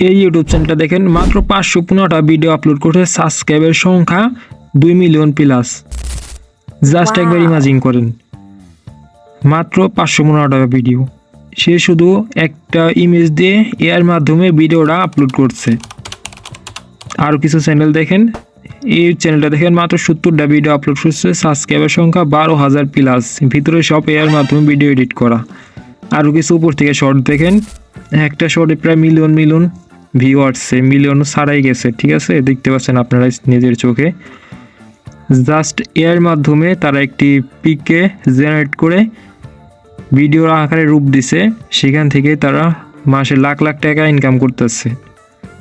এই ইউটিউব চ্যানেলটা দেখেন মাত্র 515টা ভিডিও আপলোড করছে, সাবস্ক্রাইবের সংখ্যা 2 মিলিয়ন প্লাস। জাস্ট একবার ইমাজিন করেন, মাত্র 515টা ভিডিও, সে শুধু একটা ইমেজ দিয়ে এর মাধ্যমে ভিডিওটা আপলোড করছে। আরও কিছু চ্যানেল দেখেন, এই চ্যানেলটা দেখেন মাত্র 70টা ভিডিও আপলোড করছে, সাবস্ক্রাইবার সংখ্যা 12,000 প্লাস, ভিতরে সব এর মাধ্যমে ভিডিও এডিট করা। আরও কিছু উপর থেকে শর্ট দেখেন, একটা শর্টে প্রায় মিলিয়ন ভিউ আসছে, মিলিয়ন ছাড়াই গেছে, ঠিক আছে, দেখতে পাচ্ছেন আপনারা নিজের চোখে। জাস্ট এর মাধ্যমে তারা একটি পিককে জেনারেট করে ভিডিওর আকারে রূপ দিছে, সেখান থেকে তারা মাসে লাখ লাখ টাকা ইনকাম করতেছে।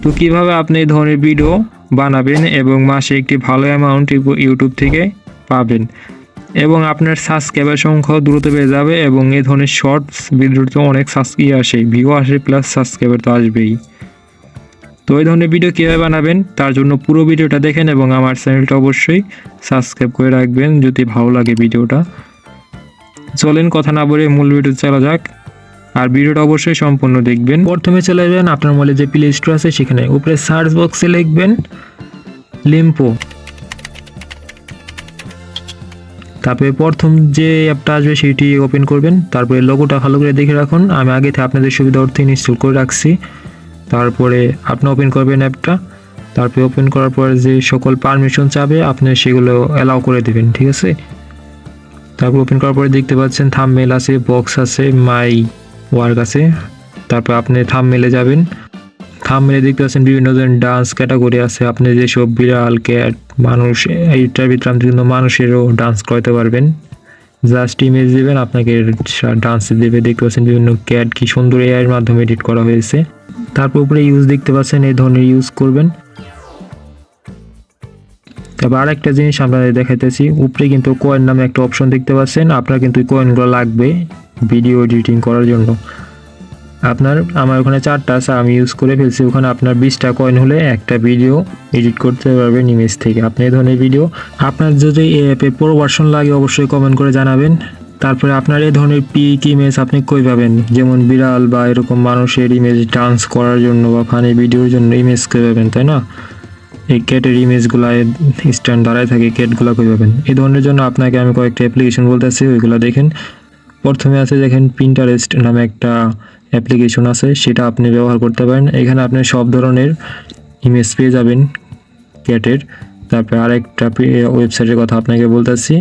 তো কীভাবে আপনি এই ধরনের ভিডিও বানাবেন এবং মাসে একটি ভালো অ্যামাউন্ট ইউটিউব থেকে পাবেন এবং আপনার সাবস্ক্রাইবার সংখ্যাও দ্রুত বেড়ে যাবে এবং এই ধরনের শর্টস ভিডিওতে অনেক আসে, ভিউ আসে, প্লাস সাবস্ক্রাইবার তো আসবেই। তো এই ধরনের ভিডিও কীভাবে বানাবেন তার জন্য পুরো ভিডিওটা দেখেন এবং আমার চ্যানেলটা অবশ্যই সাবস্ক্রাইব করে রাখবেন যদি ভালো লাগে ভিডিওটা। চলেন কথা না বলে মূল ভিডিও চলা যাক, আর ভিডিওটা অবশ্যই সম্পূর্ণ দেখবেন। প্রথমে চলে যাবেন আপনার মোবাইলে যে প্লে স্টোর আছে, সেখানে উপরে সার্চ বক্সে লিখবেন লিম্পো। তারপরে প্রথম যে অ্যাপটা আসবে সেটি ওপেন করবেন। তারপরে লোগোটা ভালো করে দেখে রাখুন, আমি আগে থেকে আপনাদের সুবিধা অর্থে ইনস্টল করে রাখছি। তারপরে আপনি ওপেন করবেন অ্যাপটা। তারপরে ওপেন করার পর যে সকল পারমিশন চাবে আপনি সেগুলো অ্যালাউ করে দেবেন, ঠিক আছে। তারপর ওপেন করার পরে দেখতে পাচ্ছেন থাম্বনেল আছে, বক্স আছে, মাই ওয়ার্ক আছে। তারপর আপনি থাম্বনেলে যাবেন, থাম্বনেলে দেখতে পাচ্ছেন বিভিন্ন ধরনের ডান্স ক্যাটাগরি আছে, আপনি যেসব বিড়াল, ক্যাট, মানুষ, এইটার ভিতরে আপনি কিন্তু মানুষেরও ডান্স করাতে পারবেন। জাস্ট ইমেজ দেবেন, আপনাকে ডান্স দেবে। দেখতে পাচ্ছেন বিভিন্ন ক্যাট কি সুন্দর এআই এর মাধ্যমে এডিট করা হয়েছে। তারপর উপরে ইউজ দেখতে পাচ্ছেন, এই ধরনের ইউজ করবেন। তারপর আরেকটা জিনিস আপনাদের দেখাইতেছি, উপরে কিন্তু কয়েন নামে একটা অপশন দেখতে পাচ্ছেন, আপনার কিন্তু কয়েনগুলো লাগবে ভিডিও এডিটিং করার জন্য। আমার ওখানে 4টা আছে, আমি ইউজ করে ফেলছি। ওখানে আপনার 20টা কয়েন হলে একটা ভিডিও এডিট করতে পারবেন ইমেজ থেকে। আপনি এই ধরনের ভিডিও, আপনার যদি এই অ্যাপে পুরো ভার্সন লাগে অবশ্যই কমেন্ট করে জানাবেন। তারপরে আপনার এই ধরনের পিক ইমেজ আপনি কই পাবেন, যেমন বিড়াল বা এরকম মানুষের ইমেজ ডান্স করার জন্য বা ফানি ভিডিওর জন্য ইমেজ কই পাবেন, তাই না? এই ক্যাটের ইমেজগুলো স্ট্যান্ড দাঁড়ায় থাকে, ক্যাটগুলো কই পাবেন। এই ধরনের জন্য আপনাকে আমি কয়েকটা অ্যাপ্লিকেশন বলতেছি, ওইগুলো দেখেন। প্রথমে আছে দেখেন পিন্টারেস্ট নামে একটা অ্যাপ্লিকেশন আছে, সেটা আপনি ব্যবহার করতে পারেন। এখানে আপনি সব ধরনের ইমেজ পেয়ে যাবেন ক্যাটের। তারপরে আরেকটা ওয়েবসাইটের কথা আপনাকে বলতেছি,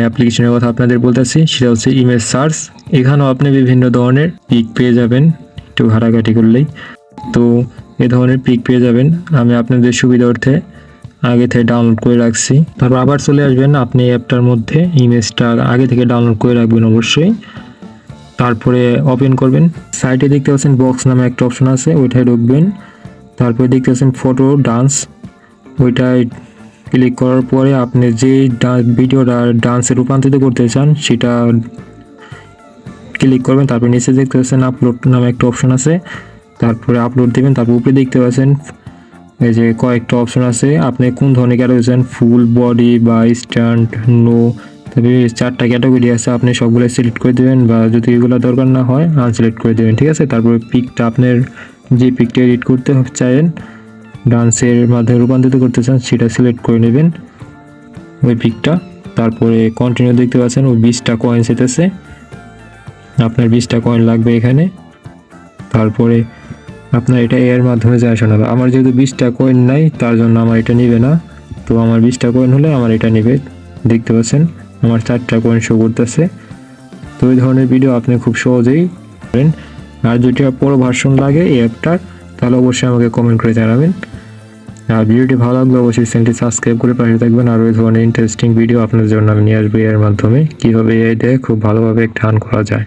অ্যাপ্লিকেশনের কথা আপনাদের বলতেছি, সেটা হচ্ছে ইমেজ সার্চ। এখানেও আপনি বিভিন্ন ধরনের পিক পেয়ে যাবেন, একটু ঘাটাঘাটি করলেই। তো এ ধরনের পিক পেয়ে যাবেন, আমি আপনাদের সুবিধার্থে আগে থেকে ডাউনলোড করে রাখছি। তারপর আবার চলে আসবেন আপনি অ্যাপটার মধ্যে, ইমেজটা আগে থেকে ডাউনলোড করে রাখবেন অবশ্যই। তারপরে ওপেন করবেন, সাইটে দেখতে পাচ্ছেন বক্স নামে একটা অপশন আছে, ওইটায় ঢুকবেন। তারপরে দেখতে পাচ্ছেন ফটো ডান্স, ওইটায় ক্লিক করার পরে আপনি যে ভিডিওটা ডান্সে রূপান্তরিত করতে চান সেটা ক্লিক করবেন। তারপরে নিচে দেখতে পাচ্ছেন আপলোড নামে একটা অপশন আছে, তারপরে আপলোড দেবেন। তারপর উপরে দেখতে পাচ্ছেন এই যে কয়েকটা অপশন আছে, আপনি কোন ধরনের ক্যাটাগরি চান, ফুল বডি বা স্ট্যান্ড, নো। তবে 4টা ক্যাটাগরি আছে, আপনি সবগুলো সিলেক্ট করে দেবেন, বা যদি এগুলো দরকার না হয় আনসিলেক্ট করে দেবেন, ঠিক আছে। তারপরে পিকটা আপনার যে পিকটা এডিট করতে চান, ডান্সের মাধ্যমে রূপান্তরিত করতে চান, সেটা সিলেক্ট করে নেবেন ওই পিকটা। তারপরে কন্টিনিউ দেখতে পাচ্ছেন ওই 20টা কয়েন এসেছে, আপনার 20টা কয়েন লাগবে এখানে। তারপরে আপনার এটা এর মাধ্যমে যায় শোনাবে। আমার যেহেতু 20টা কয়েন নাই তার জন্য আমার এটা নেবে না, তো আমার 20টা কয়েন হলে আমার এটা নেবে। দেখতে পাচ্ছেন আমার 4টা কয়েন শো করতেছে। তো এই ধরনের ভিডিও আপনি খুব সহজেই করেন। আর যদি পুরো ভার্সন লাগে এই অ্যাপটার, তাহলে অবশ্যই আমাকে কমেন্ট করে জানাবেন। আর ভিডিওটি ভালো লাগলে অবশ্যই চ্যানেলটি সাবস্ক্রাইব করে পাশে থাকবেন। আর ওই ধরনের ইন্টারেস্টিং ভিডিও আপনার জন্য আমি নিয়ে আসবো এর মাধ্যমে, কীভাবে এই দিয়ে খুব ভালোভাবে একটা আর্ন করা যায়।